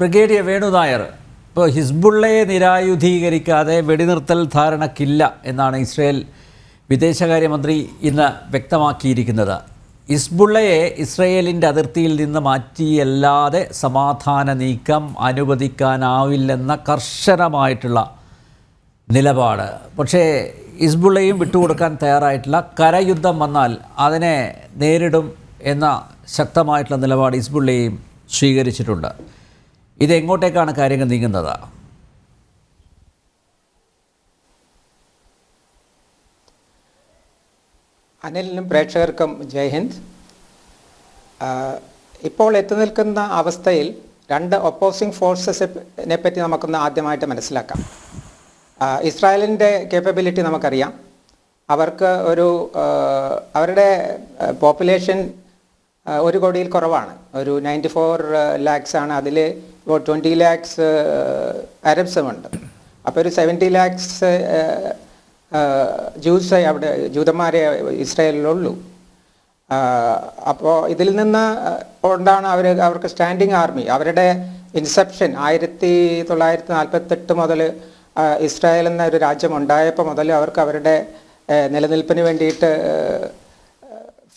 Brigadier Venu Nair, ഇപ്പോൾ ഹിസ്ബുള്ളയെ നിരായുധീകരിക്കാതെ വെടിനിർത്തൽ ധാരണക്കില്ല എന്നാണ് ഇസ്രയേൽ വിദേശകാര്യമന്ത്രി ഇന്ന് വ്യക്തമാക്കിയിരിക്കുന്നത്. ഹിസ്ബുള്ളയെ ഇസ്രയേലിൻ്റെ അതിർത്തിയിൽ നിന്ന് മാറ്റിയല്ലാതെ സമാധാന നീക്കം അനുവദിക്കാനാവില്ലെന്ന കർശനമായിട്ടുള്ള നിലപാട്. പക്ഷേ ഹിസ്ബുള്ളയും വിട്ടുകൊടുക്കാൻ തയ്യാറായിട്ടില്ല. കരയുദ്ധം വന്നാൽ അതിനെ നേരിടും എന്ന ശക്തമായിട്ടുള്ള നിലപാട് ഹിസ്ബുള്ളയും സ്വീകരിച്ചിട്ടുണ്ട്. ഇതെങ്ങോട്ടേക്കാണ് കാര്യങ്ങൾ നീങ്ങുന്നത്? അനിലിനും പ്രേക്ഷകർക്കും ജയ് ഹിന്ദ്. ഇപ്പോൾ എത്തി നിൽക്കുന്ന അവസ്ഥയിൽ രണ്ട് ഒപ്പോസിംഗ് ഫോഴ്സസിനെ പറ്റി നമുക്കൊന്ന് ആദ്യമായിട്ട് മനസ്സിലാക്കാം. ഇസ്രായേലിൻ്റെ കേപ്പബിലിറ്റി നമുക്കറിയാം. അവർക്ക് അവരുടെ പോപ്പുലേഷൻ 1 കോടിയിൽ കുറവാണ്. ഒരു 94 lakhs ആണ്. അതിൽ 20 lakhs അറബ്സുമുണ്ട്. അപ്പോൾ ഒരു 70 lakhs ജൂസ് അവിടെ ജൂതന്മാരെ ഇസ്രായേലിലുള്ളൂ. അപ്പോൾ ഇതിൽ നിന്ന് കൊണ്ടാണ് അവർക്ക് സ്റ്റാൻഡിങ് ആർമി. അവരുടെ ഇൻസെപ്ഷൻ 1948 മുതൽ ഇസ്രായേൽ എന്ന ഒരു രാജ്യം ഉണ്ടായപ്പോൾ മുതൽ അവർക്ക് അവരുടെ നിലനിൽപ്പിന് വേണ്ടിയിട്ട്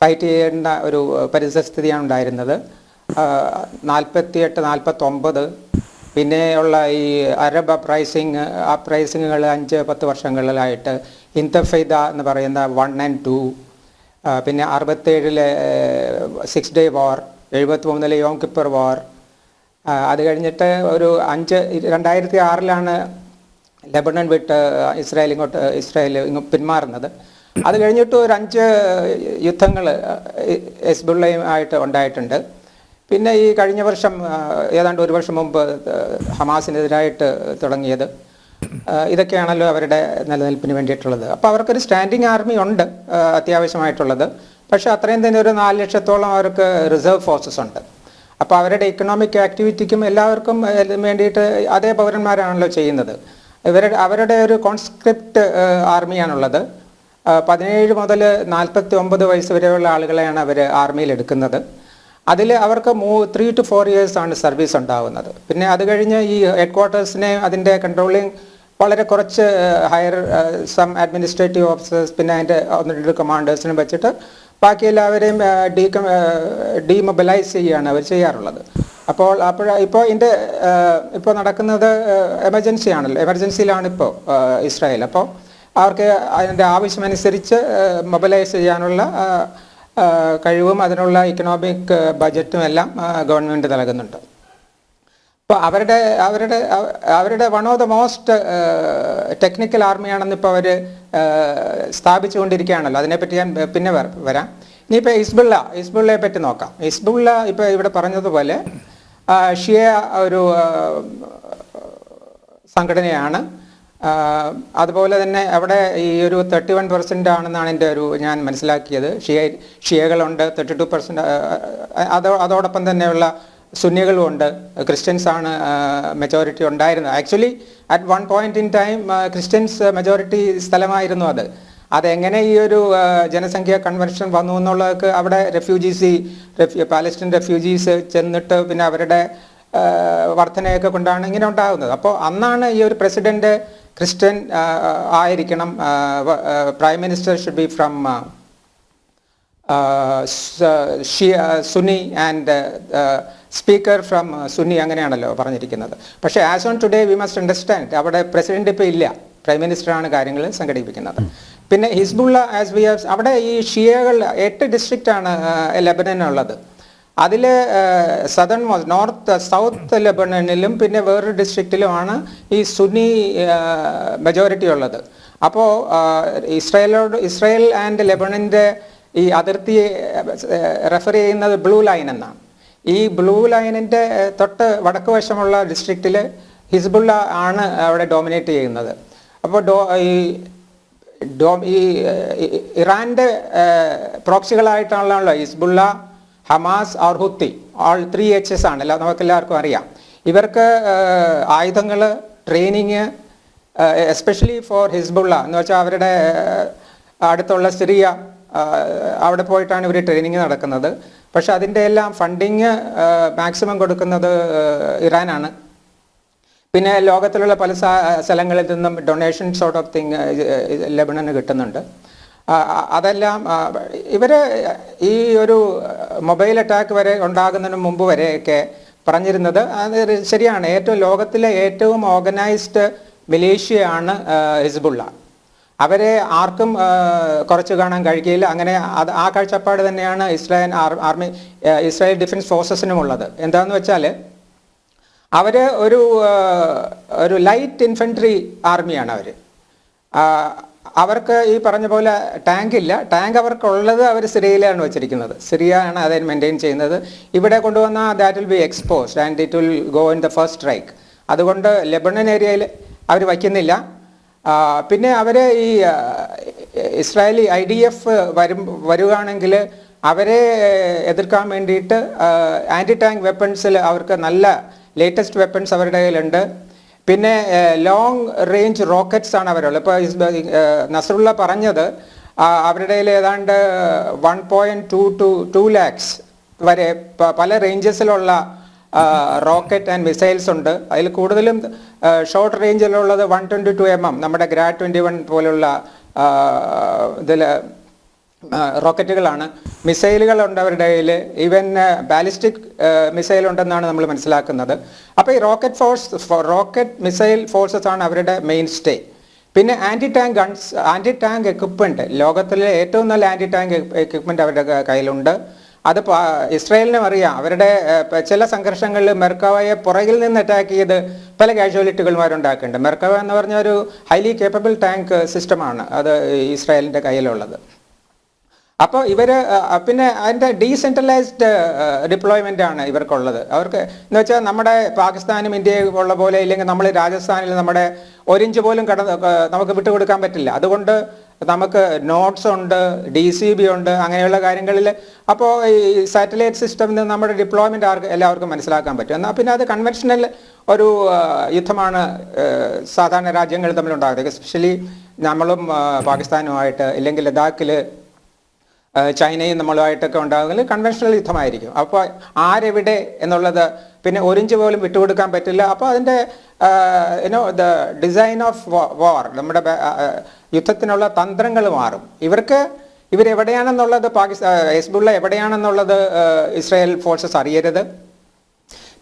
ഫൈറ്റ് ചെയ്യുന്ന ഒരു പരിസ്ഥിതിയാണ് ഉണ്ടായിരുന്നത്. 48-49 പിന്നെയുള്ള ഈ അറബ് അപ്രൈസിങ്ങുകൾ 5-10 വർഷങ്ങളിലായിട്ട് ഇൻതഫൈദ എന്ന് പറയുന്ന 1 and 2, പിന്നെ 67-ലെ 6 Day War, 73-ലെ യോം കിപ്പർ വാർ. അത് കഴിഞ്ഞിട്ട് ഒരു 2006-ലാണ് ലെബനൻ വിട്ട് ഇസ്രായേൽ ഇങ്ങോട്ട് പിന്മാറുന്നത്. അത് കഴിഞ്ഞിട്ട് ഒരു 5 യുദ്ധങ്ങൾ ഹിസ്ബുള്ളയും ആയിട്ട് ഉണ്ടായിട്ടുണ്ട്. പിന്നെ ഈ കഴിഞ്ഞ വർഷം ഏതാണ്ട് 1 വർഷം മുമ്പ് ഹമാസിനെതിരായിട്ട് തുടങ്ങിയത്. ഇതൊക്കെയാണല്ലോ അവരുടെ നിലനിൽപ്പിന് വേണ്ടിയിട്ടുള്ളത്. അപ്പോൾ അവർക്കൊരു സ്റ്റാൻഡിങ് ആർമി ഉണ്ട് അത്യാവശ്യമായിട്ടുള്ളത്. പക്ഷേ അത്രയും തന്നെ ഒരു 4 ലക്ഷത്തോളം അവർക്ക് റിസർവ് ഫോഴ്സസ് ഉണ്ട്. അപ്പോൾ അവരുടെ ഇക്കണോമിക് ആക്ടിവിറ്റിക്കും എല്ലാവർക്കും വേണ്ടിയിട്ട് അതേ പൗരന്മാരാണല്ലോ ചെയ്യുന്നത്. അവരുടെ ഒരു കോൺസ്ക്രിപ്റ്റ് ആർമിയാണുള്ളത്. 17 മുതൽ 49 വയസ്സ് വരെയുള്ള ആളുകളെയാണ് അവർ ആർമിയിൽ എടുക്കുന്നത്. അതിൽ അവർക്ക് 3 to 4 years ആണ് സർവീസ് ഉണ്ടാവുന്നത്. പിന്നെ അത് കഴിഞ്ഞ് ഈ ഹെഡ് ക്വാർട്ടേഴ്സിനെ അതിൻ്റെ കൺട്രോളിങ് വളരെ കുറച്ച് ഹയർ സം അഡ്മിനിസ്ട്രേറ്റീവ് ഓഫീസേഴ്സ്, പിന്നെ അതിൻ്റെ 1-2 കമാൻഡേഴ്സിനും വെച്ചിട്ട് ബാക്കി എല്ലാവരെയും ഡീമൊബിലൈസ് ചെയ്യുകയാണ് അവർ ചെയ്യാറുള്ളത്. ഇപ്പോൾ നടക്കുന്നത് എമർജൻസി ആണല്ലോ. എമർജൻസിയിലാണ് ഇപ്പോൾ ഇസ്രായേൽ. അപ്പോൾ അവർക്ക് അതിൻ്റെ ആവശ്യമനുസരിച്ച് മൊബിലൈസ് ചെയ്യാനുള്ള കഴിവും അതിനുള്ള ഇക്കണോമിക് ബജറ്റും എല്ലാം ഗവൺമെൻറ് നൽകുന്നുണ്ട്. അപ്പോൾ അവരുടെ one of the most technical ആർമിയാണെന്ന് ഇപ്പോൾ അവർ സ്ഥാപിച്ചുകൊണ്ടിരിക്കുകയാണല്ലോ. അതിനെപ്പറ്റി ഞാൻ പിന്നെ വരാം. ഇനിയിപ്പോൾ ഹിസ്ബുള്ളയെ പറ്റി നോക്കാം. ഹിസ്ബുള്ള ഇപ്പോൾ ഇവിടെ പറഞ്ഞതുപോലെ ഷിയ ഒരു സംഘടനയാണ്. അതുപോലെ തന്നെ അവിടെ ഈ ഒരു 31% ആണെന്നാണ് ഞാൻ മനസ്സിലാക്കിയത്. ഷിയകളുണ്ട് 32%. അതോടൊപ്പം തന്നെയുള്ള സുന്നികളും ഉണ്ട്. ക്രിസ്ത്യൻസ് ആണ് മെജോറിറ്റി ഉണ്ടായിരുന്നത്. Actually at one point in time Christians majority സ്ഥലമായിരുന്നു അത്. അതെങ്ങനെ ഈ ഒരു ജനസംഖ്യ കൺവെർഷൻ വന്നു എന്നുള്ളതൊക്കെ അവിടെ പാലസ്തീൻ റെഫ്യൂജീസ് ചെന്നിട്ട് പിന്നെ അവരുടെ വർധനയൊക്കെ കൊണ്ടാണ് ഇങ്ങനെ ഉണ്ടാകുന്നത്. അപ്പോൾ അന്നാണ് ഈ ഒരു പ്രസിഡന്റ് ക്രിസ്ത്യൻ ആയിരിക്കണം. Prime minister should be from Sunni and speaker from Sunni, അങ്ങനെയാണല്ലോ പറഞ്ഞിരിക്കുന്നത്. പക്ഷേ as on today we must understand അവിടെ പ്രസിഡന്റ് ഇപ്പോൾ ഇല്ല. പ്രൈം മിനിസ്റ്ററാണ് കാര്യങ്ങൾ സംഘടിപ്പിക്കുന്നത്. പിന്നെ ഹിസ്ബുള്ള അവിടെ ഈ ഷിയകൾ 8 ഡിസ്ട്രിക്റ്റാണ് ലെബനനുള്ളത്. അതിൽ സൗത്ത് ലെബനനിലും പിന്നെ വേറൊരു ഡിസ്ട്രിക്റ്റിലുമാണ് ഈ സുന്നി മെജോറിറ്റി ഉള്ളത്. അപ്പോൾ ഇസ്രായേൽ ആൻഡ് ലെബനൻ്റെ ഈ അതിർത്തിയെ റെഫർ ചെയ്യുന്നത് ബ്ലൂ ലൈൻ എന്നാണ്. ഈ ബ്ലൂ ലൈനിൻ്റെ തൊട്ട് വടക്ക് വശമുള്ള ഡിസ്ട്രിക്റ്റിൽ ഹിസ്ബുള്ള ആണ് അവിടെ ഡോമിനേറ്റ് ചെയ്യുന്നത്. അപ്പോൾ ഈ ഇറാൻ്റെ പ്രോക്സികളായിട്ടാണല്ലോ Hezbollah, Hamas or Houthi, all 3 H's ആണ്. നമുക്കെല്ലാവർക്കും അറിയാം. ഇവർക്ക് ആയുധങ്ങൾ, ട്രെയിനിങ്, എസ്പെഷ്യലി ഫോർ ഹിസ്ബുള്ള എന്ന് വെച്ചാൽ അവരുടെ അടുത്തുള്ള സിറിയ അവിടെ പോയിട്ടാണ് ഇവർ ട്രെയിനിങ് നടക്കുന്നത്. പക്ഷെ അതിൻ്റെ എല്ലാം ഫണ്ടിങ് മാക്സിമം കൊടുക്കുന്നത് ഇറാനാണ്. പിന്നെ ലോകത്തിലുള്ള പല സ്ഥലങ്ങളിൽ നിന്നും ഡൊണേഷൻ സോർട്ട് ഓഫ് തിങ് ലെബനന് കിട്ടുന്നുണ്ട്. അതെല്ലാം ഇവർ ഈ ഒരു മൊബൈൽ അറ്റാക്ക് വരെ ഉണ്ടാകുന്നതിന് മുമ്പ് വരെയൊക്കെ പറഞ്ഞിരുന്നത് അത് ശരിയാണ്. ലോകത്തിലെ ഏറ്റവും ഓർഗനൈസ്ഡ് മിലീഷ്യയാണ് ഹിസ്ബുള്ള. അവരെ ആർക്കും കുറച്ച് കാണാൻ കഴിയില്ല. അങ്ങനെ ആ കാഴ്ചപ്പാട് തന്നെയാണ് ഇസ്രായേൽ ഡിഫൻസ് ഫോഴ്സസിനുമുള്ളത്. എന്താണെന്ന് വെച്ചാൽ അവർ ഒരു ലൈറ്റ് ഇൻഫൻട്രി ആർമിയാണ് അവർ. അവർക്ക് ഈ പറഞ്ഞ പോലെ ടാങ്ക് ഇല്ല. ടാങ്ക് അവർക്കുള്ളത് അവർ സിറിയയിലാണ് വെച്ചിരിക്കുന്നത്. സിറിയയാണ് അതിന് മെയിൻറ്റെയിൻ ചെയ്യുന്നത്. ഇവിടെ കൊണ്ടുവന്ന that will be exposed and it will go in the first strike. അതുകൊണ്ട് ലെബനൻ ഏരിയയിൽ അവർ വയ്ക്കുന്നില്ല. പിന്നെ അവർ ഈ ഇസ്രായേലി IDF വരുകയാണെങ്കിൽ അവരെ എതിർക്കാൻ വേണ്ടിയിട്ട് ആൻറ്റി ടാങ്ക് വെപ്പൺസിൽ അവർക്ക് നല്ല ലേറ്റസ്റ്റ് വെപ്പൺസ് അവരുടെ കയ്യിലുണ്ട്. പിന്നെ ലോങ് റേഞ്ച് റോക്കറ്റ്സ് ആണ് അവരുള്ളത്. ഇപ്പോൾ നസറുള്ള പറഞ്ഞത് അവരുടെ കയ്യിൽ ഏതാണ്ട് 1.2 lakhs വരെ പല റേഞ്ചസിലുള്ള റോക്കറ്റ് ആൻഡ് മിസൈൽസ് ഉണ്ട്. അതിൽ കൂടുതലും ഷോർട്ട് റേഞ്ചിലുള്ളത് 122 mm നമ്മുടെ ഗ്രാഡ് 21 പോലുള്ള ഇതിൽ റോക്കറ്റുകളാണ്. മിസൈലുകളുണ്ട് അവരുടെ കയ്യിൽ. ഈവൻ ബാലിസ്റ്റിക് മിസൈൽ ഉണ്ടെന്നാണ് നമ്മൾ മനസ്സിലാക്കുന്നത്. അപ്പോൾ ഈ റോക്കറ്റ് മിസൈൽ ഫോഴ്സസ് ആണ് അവരുടെ മെയിൻ സ്റ്റേ. പിന്നെ anti tank guns, anti tank equipment, ലോകത്തിലെ ഏറ്റവും നല്ല ആൻറ്റി ടാങ്ക് എക്വിപ്മെൻറ്റ് അവരുടെ കയ്യിലുണ്ട്. അത് ഇസ്രായേലിനും അറിയാം. അവരുടെ ചില സംഘർഷങ്ങളിൽ മെർക്കാവയെ പുറകിൽ നിന്ന് അറ്റാക്ക് ചെയ്ത് പല കാഷ്വാലിറ്റികളുമാരുണ്ടാക്കുന്നുണ്ട്. മെർക്കാവ എന്ന് പറഞ്ഞ ഒരു ഹൈലി കേപ്പബിൾ ടാങ്ക് സിസ്റ്റമാണ് അത് ഇസ്രായേലിൻ്റെ കയ്യിലുള്ളത്. അപ്പോൾ പിന്നെ അതിൻ്റെ ഡീസെൻട്രലൈസ്ഡ് ഡിപ്ലോയ്മെൻ്റ് ആണ് ഇവർക്കുള്ളത്. അവർക്ക് എന്ന് വെച്ചാൽ നമ്മുടെ പാകിസ്ഥാനും ഇന്ത്യയും ഉള്ള പോലെ, ഇല്ലെങ്കിൽ നമ്മൾ രാജസ്ഥാനിൽ നമ്മുടെ ഒരിഞ്ച് പോലും നമുക്ക് വിട്ടുകൊടുക്കാൻ പറ്റില്ല. അതുകൊണ്ട് നമുക്ക് നോട്ട്സ് ഉണ്ട്, DCB ഉണ്ട്, അങ്ങനെയുള്ള കാര്യങ്ങളിൽ. അപ്പോൾ ഈ സാറ്റലൈറ്റ് സിസ്റ്റമിൽ നിന്ന് നമ്മുടെ ഡിപ്ലോയ്മെൻറ്റ് എല്ലാവർക്കും മനസ്സിലാക്കാൻ പറ്റും. എന്നാൽ പിന്നെ അത് കൺവെൻഷണൽ ഒരു യുദ്ധമാണ് സാധാരണ രാജ്യങ്ങൾ തമ്മിലുണ്ടാകുന്നത്. എസ്പെഷ്യലി നമ്മളും പാകിസ്ഥാനുമായിട്ട്, ഇല്ലെങ്കിൽ ലഡാക്കിൽ ചൈനയും നമ്മളുമായിട്ടൊക്കെ ഉണ്ടാകുന്നത് കൺവെൻഷണൽ യുദ്ധമായിരിക്കും. അപ്പോൾ ആരെവിടെ എന്നുള്ളത് പിന്നെ ഒരിഞ്ച് പോലും വിട്ടുകൊടുക്കാൻ പറ്റില്ല. അപ്പോൾ അതിൻ്റെ ദ ഡിസൈൻ ഓഫ് വാർ, നമ്മുടെ യുദ്ധത്തിനുള്ള തന്ത്രങ്ങൾ മാറും. ഇവരെവിടെയാണെന്നുള്ളത് ഹിസ്ബുള്ള എവിടെയാണെന്നുള്ളത് ഇസ്രായേൽ ഫോഴ്സസ് അറിയരുത്.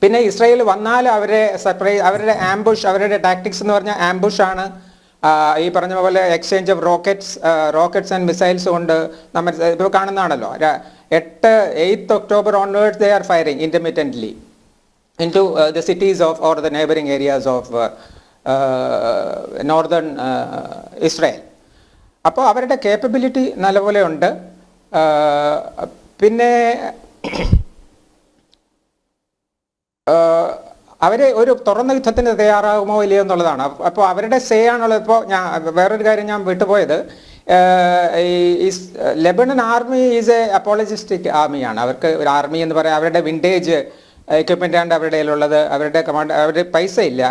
പിന്നെ ഇസ്രായേൽ വന്നാൽ അവരുടെ ആംബുഷ്, അവരുടെ ടാക്ടിക്സ് എന്ന് പറഞ്ഞാൽ ആംബുഷാണ്. ഈ പറഞ്ഞ പോലെ exchange of rockets and missiles കൊണ്ട് നമ്മൾ ഇപ്പോൾ കാണുന്നതാണല്ലോ. 8th October onwards they are firing intermittently into the cities of or the neighboring areas of northern Israel. അപ്പോൾ അവരുടെ കേപ്പബിലിറ്റി നല്ലപോലെ ഉണ്ട്. പിന്നെ അവർ ഒരു തുറന്ന യുദ്ധത്തിന് തയ്യാറാകുമോ ഇല്ലയോ എന്നുള്ളതാണ്. അപ്പോൾ അവരുടെ സേ ആണുള്ളത്. ഇപ്പോൾ വേറൊരു കാര്യം ഞാൻ വിട്ടുപോയത്, ഈ ലെബനൻ ആർമി ഈസ് എ അപ്പോളജിസ്റ്റിക് ആർമിയാണ്. അവർക്ക് ഒരു ആർമി എന്ന് പറയാൻ അവരുടെ വിൻറ്റേജ് എക്യുപ്മെൻ്റ് ആണ് അവരുടെ കയ്യിലുള്ളത്. അവരുടെ പൈസ ഇല്ല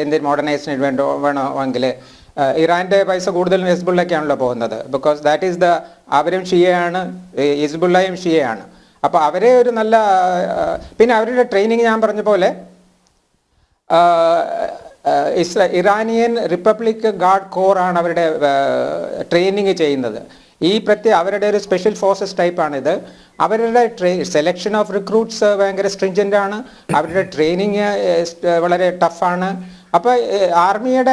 എന്തെങ്കിലും മോഡേണൈസേഷന് വേണമെങ്കിൽ. ഇറാൻ്റെ പൈസ കൂടുതലും ഹിസ്ബുള്ളയ്ക്കാണല്ലോ പോകുന്നത്. ബിക്കോസ് ദാറ്റ് ഈസ് അവരും ഷിയയാണ്, ഹിസ്ബുള്ളയും ഷിയയാണ്. അപ്പോൾ അവരെ ഒരു നല്ല പിന്നെ അവരുടെ ട്രെയിനിങ് ഞാൻ പറഞ്ഞ പോലെ ഇറാനിയൻ റിപ്പബ്ലിക് ഗാർഡ് കോർ ആണ് അവരുടെ ട്രെയിനിങ് ചെയ്യുന്നത്. അവരുടെ ഒരു സ്പെഷ്യൽ ഫോഴ്സസ് ടൈപ്പാണിത്. അവരുടെ സെലക്ഷൻ ഓഫ് റിക്രൂട്ട്സ് ഭയങ്കര സ്ട്രിഞ്ചൻ്റ് ആണ്. അവരുടെ ട്രെയിനിങ് വളരെ ടഫാണ്. അപ്പോൾ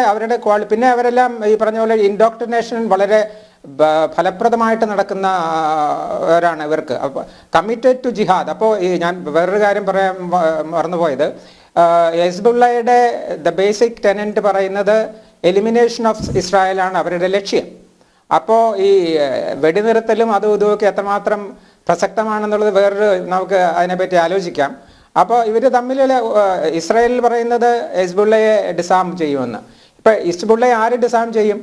അവരുടെ പിന്നെ അവരെല്ലാം ഈ പറഞ്ഞ പോലെ ഇൻഡോക്ട്രിനേഷൻ വളരെ ഫലപ്രദമായിട്ട് നടക്കുന്നവരാണ് ഇവർക്ക്. അപ്പോൾ കമ്മിറ്റഡ് ടു ജിഹാദ്. അപ്പോൾ ഞാൻ വേറൊരു കാര്യം പറയാൻ മറന്നുപോയത്, ഹിസ്ബുള്ളയുടെ ദ ബേസിക് ടെനന്റ് പറയുന്നത് എലിമിനേഷൻ ഓഫ് ഇസ്രായേലാണ് അവരുടെ ലക്ഷ്യം. അപ്പോൾ ഈ വെടിനിർത്തലും അതും ഇതുമൊക്കെ എത്രമാത്രം പ്രസക്തമാണെന്നുള്ളത് നമുക്ക് അതിനെപ്പറ്റി ആലോചിക്കാം. അപ്പോൾ ഇവർ തമ്മിലുള്ള ഇസ്രായേൽ പറയുന്നത് ഹിസ്ബുള്ളയെ ഡിസാം ചെയ്യുമെന്ന്. ഇപ്പം ഹിസ്ബുള്ളയെ ആര് ഡിസാം ചെയ്യും?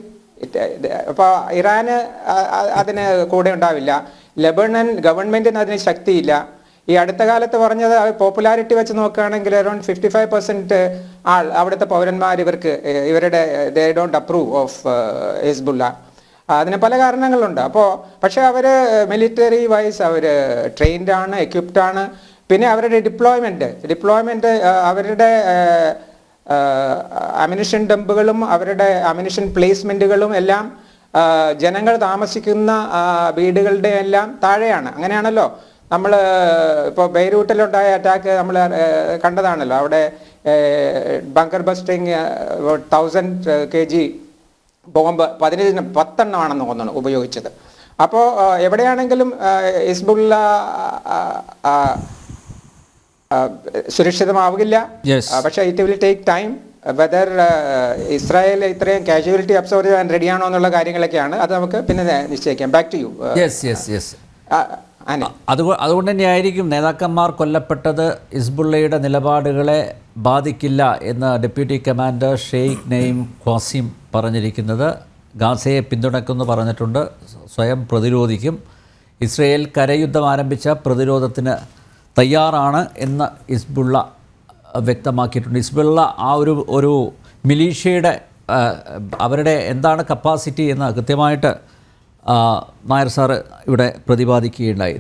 അപ്പോൾ ഇറാന് അതിന് കൂടെ ഉണ്ടാവില്ല. ലെബനൻ ഗവൺമെൻറ്റിന് അതിന് ശക്തിയില്ല. ഈ അടുത്ത കാലത്ത് പറഞ്ഞത് പോപ്പുലാരിറ്റി വെച്ച് നോക്കുകയാണെങ്കിൽ അറൗണ്ട് 55% അവിടുത്തെ പൗരന്മാർ ഇവരുടെ they don't approve of Hezbollah. അതിന് പല കാരണങ്ങളുണ്ട്. പക്ഷേ അവർ മിലിറ്ററി വൈസ് അവർ ട്രെയിൻഡ് ആണ്, എക്വിപ്ഡ് ആണ്. പിന്നെ അവരുടെ ഡിപ്ലോയ്മെൻറ്റ് അവരുടെ അമ്യൂണിഷൻ ഡംപുകളും അവരുടെ അമ്യൂണിഷൻ പ്ലേസ്മെൻറ്റുകളും എല്ലാം ജനങ്ങൾ താമസിക്കുന്ന വീടുകളുടെ എല്ലാം താഴെയാണ്. അങ്ങനെയാണല്ലോ നമ്മൾ ഇപ്പോൾ ബെയ്റൂട്ടിലുണ്ടായ അറ്റാക്ക് നമ്മൾ കണ്ടതാണല്ലോ. അവിടെ ബങ്കർ ബസ്റ്റിംഗ് 1000 kg ബോംബ് 10 ആണെന്ന് തോന്നുന്നു ഉപയോഗിച്ചത്. അപ്പോൾ എവിടെയാണെങ്കിലും ഹിസ്ബുള്ള സുരക്ഷിതമാവില്ല. പക്ഷേ it will take time. Whether Israel ഇത്രയും കാഷ്വാലിറ്റി അബ്സോർവ് ചെയ്യാൻ റെഡിയാണോ എന്നുള്ള കാര്യങ്ങളൊക്കെയാണ്. അത് നമുക്ക് പിന്നെ നിശ്ചയിക്കാം. Back to you. അതുകൊണ്ട് തന്നെയായിരിക്കും നേതാക്കന്മാർ കൊല്ലപ്പെട്ടത് ഹിസ്ബുള്ളയുടെ നിലപാടുകളെ ബാധിക്കില്ല എന്ന് deputy commander Sheikh name Qasim പറഞ്ഞിരിക്കുന്നത്. ഗാസയെ പിന്തുണയ്ക്കുമെന്ന് പറഞ്ഞിട്ടുണ്ട്, സ്വയം പ്രതിരോധിക്കും. ഇസ്രയേൽ കരയുദ്ധം ആരംഭിച്ച പ്രതിരോധത്തിന് തയ്യാറാണ് എന്ന് ഹിസ്ബുള്ള വ്യക്തമാക്കിയിട്ടുണ്ട്. ഹിസ്ബുള്ള ആ ഒരു മിലീഷ്യയുടെ അവരുടെ എന്താണ് കപ്പാസിറ്റി എന്ന് കൃത്യമായിട്ട് നായർ സാറ് ഇവിടെ പ്രതിപാദിക്കുകയുണ്ടായി.